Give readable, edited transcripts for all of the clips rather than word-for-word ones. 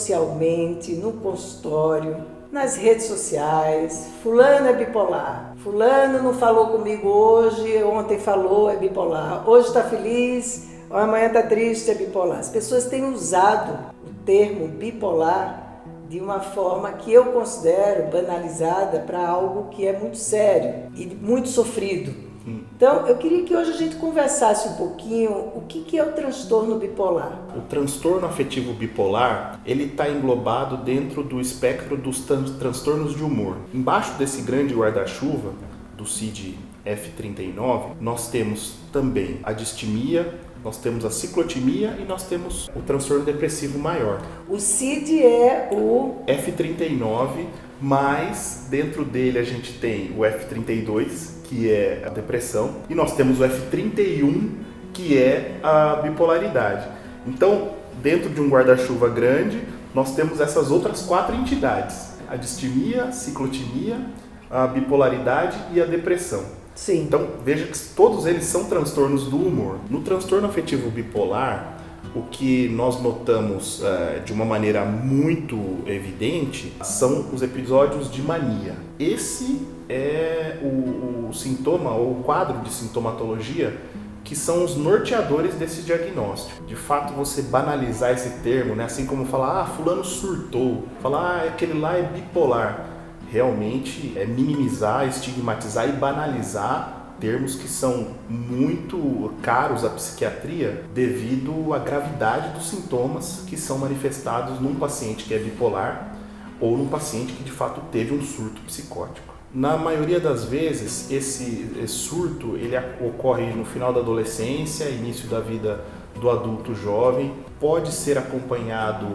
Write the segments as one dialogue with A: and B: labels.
A: socialmente, no consultório, nas redes sociais. Fulano é bipolar. Fulano não falou comigo hoje, ontem falou, é bipolar. Hoje está feliz, amanhã está triste, é bipolar. As pessoas têm usado o termo bipolar de uma forma que eu considero banalizada para algo que é muito sério e muito sofrido. Então, eu queria que hoje a gente conversasse um pouquinho o que é o transtorno bipolar.
B: O transtorno afetivo bipolar, ele está englobado dentro do espectro dos transtornos de humor. Embaixo desse grande guarda-chuva, do CID-F39, nós temos também a distimia, nós temos a ciclotimia e nós temos o transtorno depressivo maior.
A: O CID é o
B: F39, mas dentro dele a gente tem o F32, que é a depressão, e nós temos o F31, que é a bipolaridade. Então, dentro de um guarda-chuva grande, nós temos essas outras 4 entidades: a distimia, a ciclotimia, a bipolaridade e a depressão.
A: Sim.
B: Então, veja que todos eles são transtornos do humor. No transtorno afetivo bipolar, o que nós notamos de uma maneira muito evidente são os episódios de mania. Esse é o sintoma ou o quadro de sintomatologia que são os norteadores desse diagnóstico. De fato, você banalizar esse termo, né? Assim como falar, fulano surtou, falar, aquele lá é bipolar. Realmente é minimizar, estigmatizar e banalizar termos que são muito caros à psiquiatria devido à gravidade dos sintomas que são manifestados num paciente que é bipolar ou num paciente que de fato teve um surto psicótico. Na maioria das vezes, esse surto ele ocorre no final da adolescência, início da vida do adulto jovem, pode ser acompanhado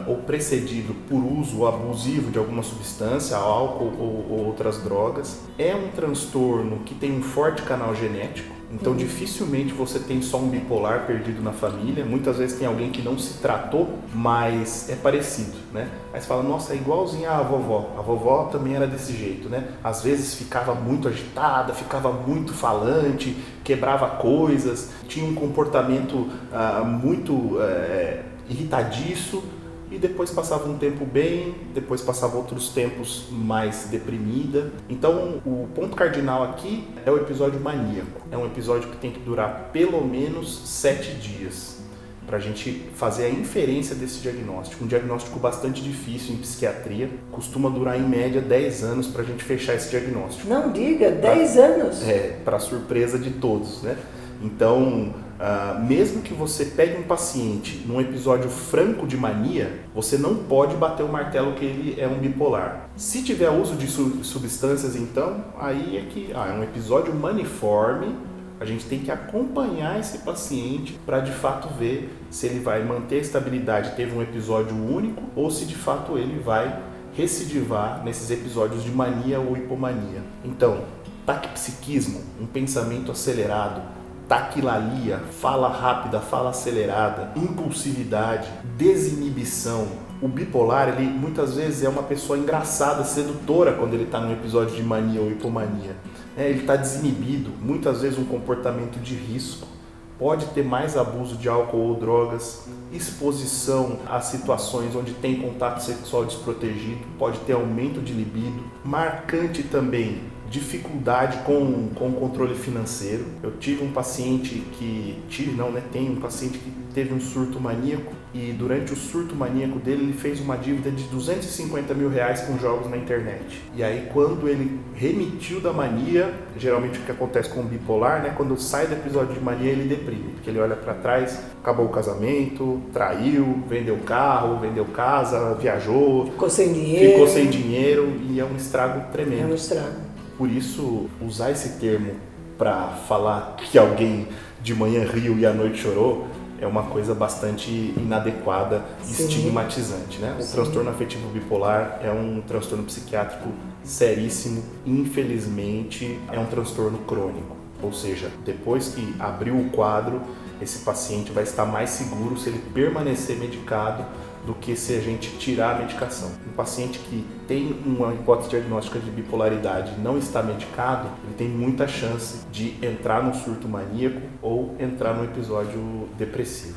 B: ou precedido por uso abusivo de alguma substância, álcool ou outras drogas. É um transtorno que tem um forte canal genético, então dificilmente você tem só um bipolar perdido na família. Muitas vezes tem alguém que não se tratou, mas é parecido, né? Aí você fala, nossa, é igualzinho a vovó também era desse jeito, né? Às vezes ficava muito agitada, ficava muito falante, quebrava coisas, tinha um comportamento muito irritadiço, e depois passava um tempo bem, depois passava outros tempos mais deprimida. Então, o ponto cardinal aqui é o episódio maníaco. É um episódio que tem que durar pelo menos 7 dias para a gente fazer a inferência desse diagnóstico. Um diagnóstico bastante difícil em psiquiatria, costuma durar em média 10 anos para a gente fechar esse diagnóstico.
A: Não diga, 10 anos?
B: Para surpresa de todos, né? Então, mesmo que você pegue um paciente num episódio franco de mania, você não pode bater o martelo que ele é um bipolar. Se tiver uso de substâncias, então, aí é que é um episódio maniforme. A gente tem que acompanhar esse paciente para de fato ver se ele vai manter a estabilidade, teve um episódio único, ou se de fato ele vai recidivar nesses episódios de mania ou hipomania. Então, taquipsiquismo, um pensamento acelerado, taquilalia, fala rápida, fala acelerada, impulsividade, desinibição. O bipolar, ele muitas vezes é uma pessoa engraçada, sedutora quando ele está num episódio de mania ou hipomania. Ele está desinibido, muitas vezes um comportamento de risco, pode ter mais abuso de álcool ou drogas, exposição a situações onde tem contato sexual desprotegido, pode ter aumento de libido, marcante também dificuldade com o controle financeiro. Eu tive um paciente tem um paciente que teve um surto maníaco e durante o surto maníaco dele ele fez uma dívida de R$250 mil com jogos na internet. E aí quando ele remitiu da mania, geralmente o que acontece com o bipolar, né, quando sai do episódio de mania ele deprime, porque ele olha para trás, acabou o casamento, traiu, vendeu carro, vendeu casa, viajou,
A: ficou sem dinheiro
B: e é um estrago tremendo.
A: É um estrago.
B: Por isso, usar esse termo para falar que alguém de manhã riu e à noite chorou é uma coisa bastante inadequada e estigmatizante, né? O transtorno afetivo bipolar é um transtorno psiquiátrico seríssimo, infelizmente é um transtorno crônico. Ou seja, depois que abriu o quadro, esse paciente vai estar mais seguro se ele permanecer medicado do que se a gente tirar a medicação. Um paciente que tem uma hipótese diagnóstica de bipolaridade e não está medicado, ele tem muita chance de entrar no surto maníaco ou entrar no episódio depressivo.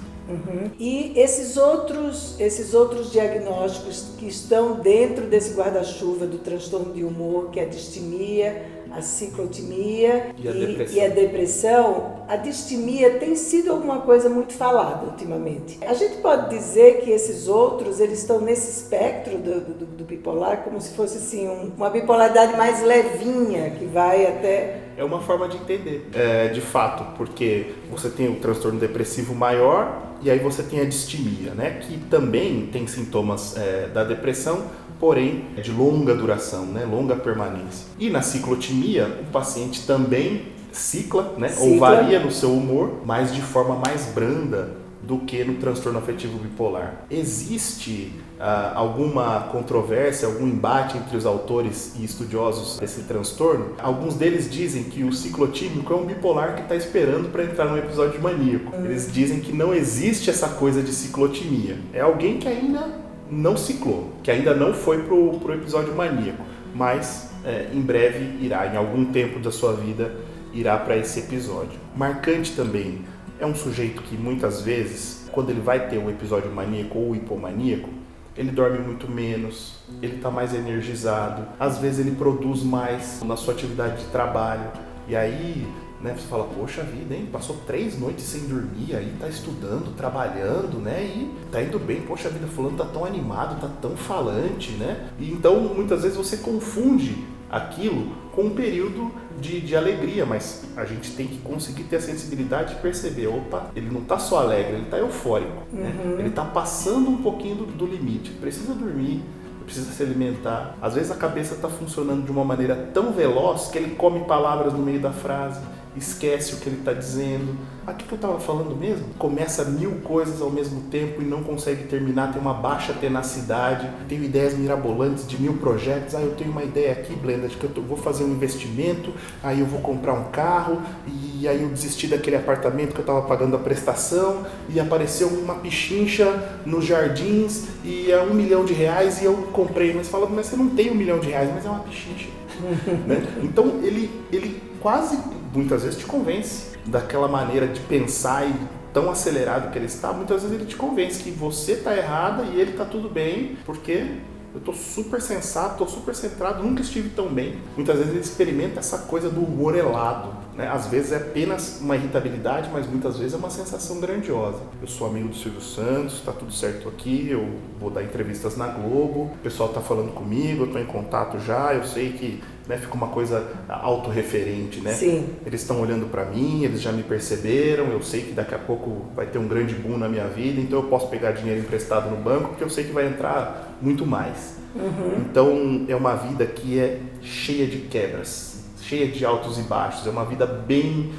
A: E esses outros diagnósticos que estão dentro desse guarda-chuva do transtorno de humor, que é a distimia, a ciclotimia e a depressão, a distimia tem sido alguma coisa muito falada ultimamente. A gente pode dizer que esses outros, eles estão nesse espectro do bipolar, como se fosse assim, uma bipolaridade mais levinha, que vai até...
B: É uma forma de entender, de fato, porque você tem o transtorno depressivo maior e aí você tem a distimia, né, que também tem sintomas da depressão, porém de longa duração, né, longa permanência. E na ciclotimia, o paciente também cicla, né, ou varia no seu humor, mas de forma mais branda do que no transtorno afetivo bipolar. Existe alguma controvérsia, algum embate entre os autores e estudiosos desse transtorno? Alguns deles dizem que o ciclotímico é um bipolar que está esperando para entrar num episódio maníaco. Eles dizem que não existe essa coisa de ciclotimia. É alguém que ainda não ciclou, que ainda não foi pro episódio maníaco, mas em breve irá, em algum tempo da sua vida, irá para esse episódio. Marcante também, é um sujeito que muitas vezes, quando ele vai ter um episódio maníaco ou hipomaníaco, ele dorme muito menos, ele está mais energizado, às vezes ele produz mais na sua atividade de trabalho, e aí, né, você fala, poxa vida, hein, passou 3 noites sem dormir, aí tá estudando, trabalhando, né, e tá indo bem, poxa vida, fulano tá tão animado, tá tão falante, né, e então muitas vezes você confunde aquilo com um período de alegria, mas a gente tem que conseguir ter a sensibilidade de perceber, opa, ele não está só alegre, ele está eufórico, né? Ele está passando um pouquinho do limite, precisa dormir, precisa se alimentar. Às vezes a cabeça está funcionando de uma maneira tão veloz que ele come palavras no meio da frase, esquece o que ele está dizendo. Aqui que eu estava falando mesmo, começa 1000 coisas ao mesmo tempo e não consegue terminar, tem uma baixa tenacidade, tenho ideias mirabolantes de 1000 projetos. Eu tenho uma ideia aqui, Blenda, de que eu vou fazer um investimento, aí eu vou comprar um carro, e aí eu desisti daquele apartamento que eu estava pagando a prestação, e apareceu uma pichincha nos jardins, e é R$1 milhão, e eu comprei. Mas fala, mas você não tem R$1 milhão, mas é uma pichincha. Né? Então ele quase, muitas vezes, te convence daquela maneira de pensar e tão acelerado que ele está. Muitas vezes ele te convence que você está errada e ele está tudo bem, porque eu estou super sensato, estou super centrado, nunca estive tão bem. Muitas vezes ele experimenta essa coisa do humor helado, né? Às vezes é apenas uma irritabilidade, mas muitas vezes é uma sensação grandiosa. Eu sou amigo do Silvio Santos, está tudo certo aqui, eu vou dar entrevistas na Globo, o pessoal está falando comigo, eu estou em contato já, eu sei que, né, fica uma coisa autorreferente, né?
A: Sim.
B: Eles estão olhando para mim, eles já me perceberam, eu sei que daqui a pouco vai ter um grande boom na minha vida, então eu posso pegar dinheiro emprestado no banco, porque eu sei que vai entrar muito mais. Então é uma vida que é cheia de quebras, cheia de altos e baixos, é uma vida bem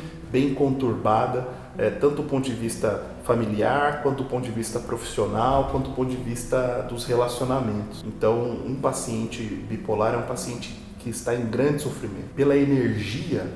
B: conturbada, tanto do ponto de vista familiar, quanto do ponto de vista profissional, quanto do ponto de vista dos relacionamentos. Então um paciente bipolar é um paciente que está em grande sofrimento. Pela energia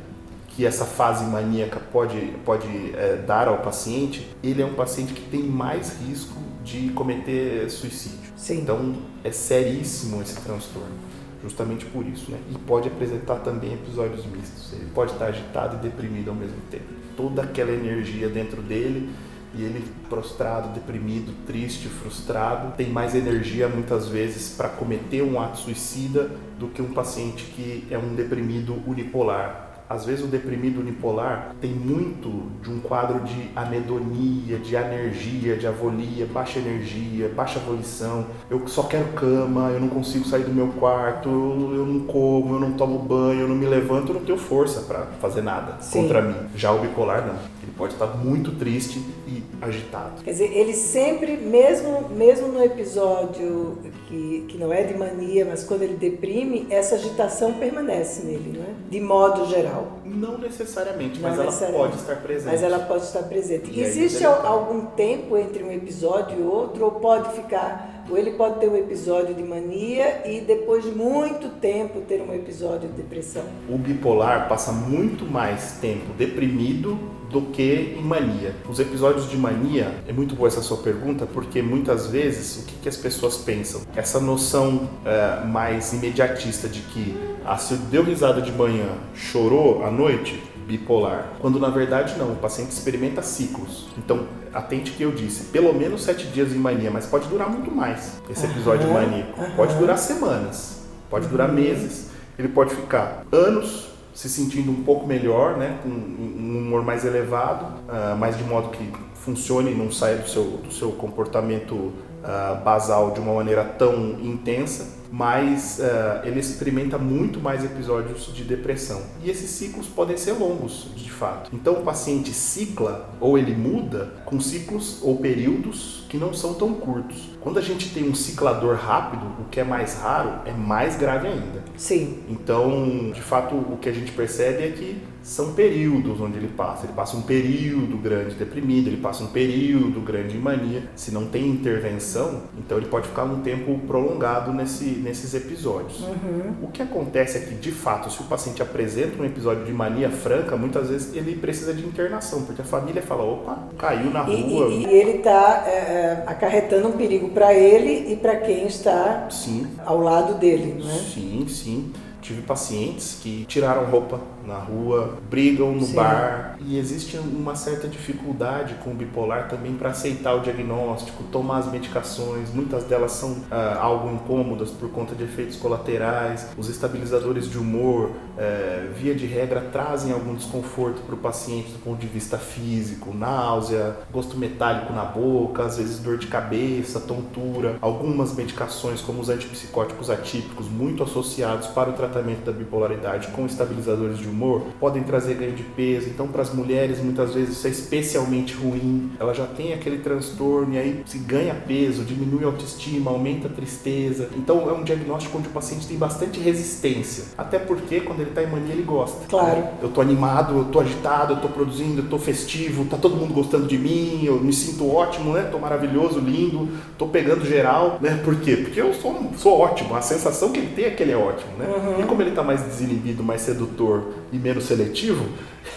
B: que essa fase maníaca pode dar ao paciente, ele é um paciente que tem mais risco de cometer suicídio.
A: Sim.
B: Então é seríssimo esse transtorno, justamente por isso, né? E pode apresentar também episódios mistos. Ele pode estar agitado e deprimido ao mesmo tempo. Toda aquela energia dentro dele, e ele prostrado, deprimido, triste, frustrado, tem mais energia muitas vezes para cometer um ato suicida do que um paciente que é um deprimido unipolar. Às vezes o deprimido unipolar tem muito de um quadro de anedonia, de anergia, de avolia, baixa energia, baixa volição. Eu só quero cama, eu não consigo sair do meu quarto, eu não como, eu não tomo banho, eu não me levanto, eu não tenho força para fazer nada contra mim. Já o bipolar não. Ele pode estar muito triste e agitado.
A: Quer dizer, ele sempre, mesmo no episódio que não é de mania, mas quando ele deprime, essa agitação permanece nele, não é? De modo geral.
B: Não necessariamente, mas ela pode estar presente.
A: Mas ela pode estar presente.
B: E
A: existe algum tempo entre um episódio e outro, ou ele pode ter um episódio de mania e depois de muito tempo ter um episódio de depressão?
B: O bipolar passa muito mais tempo deprimido do que em mania. Os episódios de mania, é muito boa essa sua pergunta, porque muitas vezes o que as pessoas pensam? Essa noção mais imediatista de que se deu risada de manhã, chorou à noite, bipolar, quando na verdade não, o paciente experimenta ciclos. Então, atente que eu disse, pelo menos 7 dias em mania, mas pode durar muito mais esse episódio maníaco. Pode durar semanas, pode durar meses, ele pode ficar anos se sentindo um pouco melhor, né, com um humor mais elevado, mas de modo que funcione e não saia do seu comportamento basal de uma maneira tão intensa, mas ele experimenta muito mais episódios de depressão. E esses ciclos podem ser longos, de fato. Então o paciente cicla, ou ele muda, com ciclos ou períodos que não são tão curtos. Quando a gente tem um ciclador rápido, o que é mais raro, é mais grave ainda.
A: Sim.
B: Então, de fato, o que a gente percebe é que são períodos onde ele passa. Ele passa um período grande deprimido, ele passa um período grande em mania. Se não tem intervenção, então ele pode ficar um tempo prolongado nesses episódios. O que acontece é que, de fato, se o paciente apresenta um episódio de mania franca, muitas vezes ele precisa de internação, porque a família fala, opa, caiu na rua.
A: E ele está acarretando um perigo para ele e para quem está ao lado dele, não é?
B: Sim. Tive pacientes que tiraram roupa na rua, brigam no bar, e existe uma certa dificuldade com o bipolar também para aceitar o diagnóstico, tomar as medicações. Muitas delas são algo incômodas por conta de efeitos colaterais. Os estabilizadores de humor, via de regra, trazem algum desconforto para o paciente do ponto de vista físico, náusea, gosto metálico na boca, às vezes dor de cabeça, tontura. Algumas medicações, como os antipsicóticos atípicos, muito associados para o tratamento da bipolaridade com estabilizadores de humor, podem trazer ganho de peso. Então, para as mulheres, muitas vezes isso é especialmente ruim. Ela já tem aquele transtorno e aí se ganha peso, diminui a autoestima, aumenta a tristeza. Então, é um diagnóstico onde o paciente tem bastante resistência. Até porque, quando ele está em mania, ele gosta.
A: Claro.
B: Eu tô animado, eu tô agitado, eu tô produzindo, eu tô festivo, tá todo mundo gostando de mim, eu me sinto ótimo, né? Tô maravilhoso, lindo, tô pegando geral, né? Por quê? Porque eu sou ótimo. A sensação que ele tem é que ele é ótimo, né? E como ele tá mais desinibido, mais sedutor e menos seletivo,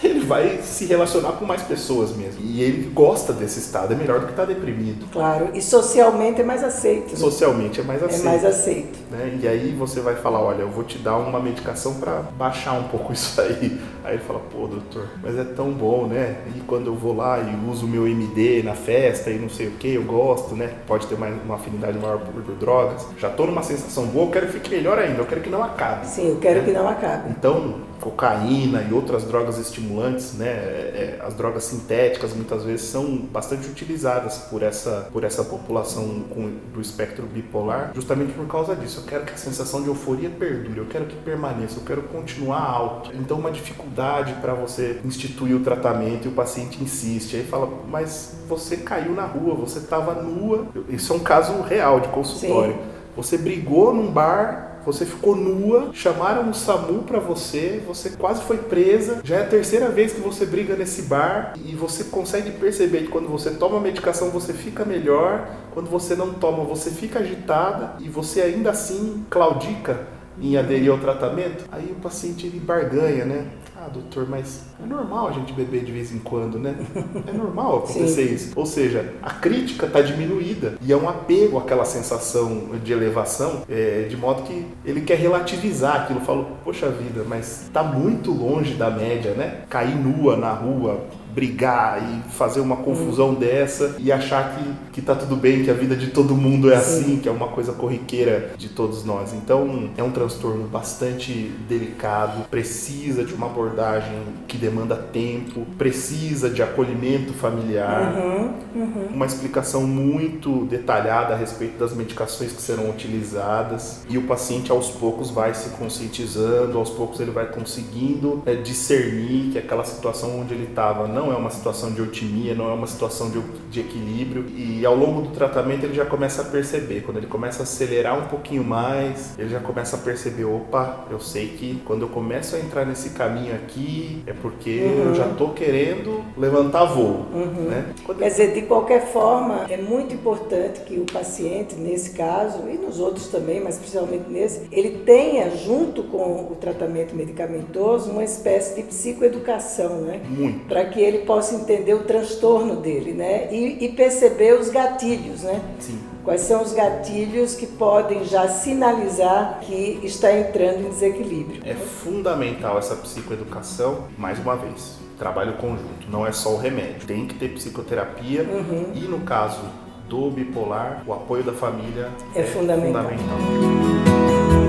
B: ele vai se relacionar com mais pessoas mesmo. E ele gosta desse estado, é melhor do que estar deprimido.
A: Claro, e socialmente é mais aceito.
B: Socialmente é mais aceito.
A: É mais aceito.
B: Né? E aí você vai falar, olha, eu vou te dar uma medicação para baixar um pouco isso aí. Aí ele fala, pô, doutor, mas é tão bom, né? E quando eu vou lá e uso o meu MD na festa e não sei o que, eu gosto, né? Pode ter uma afinidade maior por drogas. Já tô numa sensação boa, eu quero que fique melhor ainda, eu quero que não acabe.
A: Sim, eu quero que não acabe.
B: Então, cocaína e outras drogas estimulantes, né? As drogas sintéticas muitas vezes são bastante utilizadas por essa população do espectro bipolar, justamente por causa disso. Eu quero que a sensação de euforia perdure, eu quero que permaneça, eu quero continuar alto. Então, uma dificuldade para você instituir o tratamento e o paciente insiste. Aí fala, mas você caiu na rua, você estava nua. Isso é um caso real de consultório. Sim. Você brigou num bar, você ficou nua, chamaram o SAMU pra você quase foi presa, já é a terceira vez que você briga nesse bar e você consegue perceber que quando você toma a medicação você fica melhor, quando você não toma você fica agitada e você ainda assim claudica em aderir ao tratamento. Aí o paciente ele barganha, né? Ah, doutor, mas é normal a gente beber de vez em quando, né? É normal acontecer isso. Ou seja, a crítica está diminuída e é um apego àquela sensação de elevação, de modo que ele quer relativizar aquilo. Fala, poxa vida, mas está muito longe da média, né? Cair nua na rua, brigar e fazer uma confusão dessa e achar que tá tudo bem, que a vida de todo mundo é assim, que é uma coisa corriqueira de todos nós. Então, é um transtorno bastante delicado, precisa de uma abordagem que demanda tempo, precisa de acolhimento familiar, uma explicação muito detalhada a respeito das medicações que serão utilizadas e o paciente aos poucos vai se conscientizando, aos poucos ele vai conseguindo discernir que aquela situação onde ele estava não é uma situação de otimia, não é uma situação de equilíbrio e ao longo do tratamento ele já começa a perceber, quando ele começa a acelerar um pouquinho mais, ele já começa a perceber, opa, eu sei que quando eu começo a entrar nesse caminho aqui é porque eu já estou querendo levantar voo. Né?
A: Quer dizer, de qualquer forma, é muito importante que o paciente, nesse caso, e nos outros também, mas principalmente nesse, ele tenha, junto com o tratamento medicamentoso, uma espécie de psicoeducação, né?
B: Muito.
A: Para que ele possa entender o transtorno dele, né? E perceber os gatilhos, né?
B: Sim.
A: Quais são os gatilhos que podem já sinalizar que está entrando em desequilíbrio?
B: É fundamental essa psicoeducação, mais uma vez, trabalho conjunto, não é só o remédio. Tem que ter psicoterapia e no caso do bipolar, o apoio da família
A: é fundamental.
B: fundamental.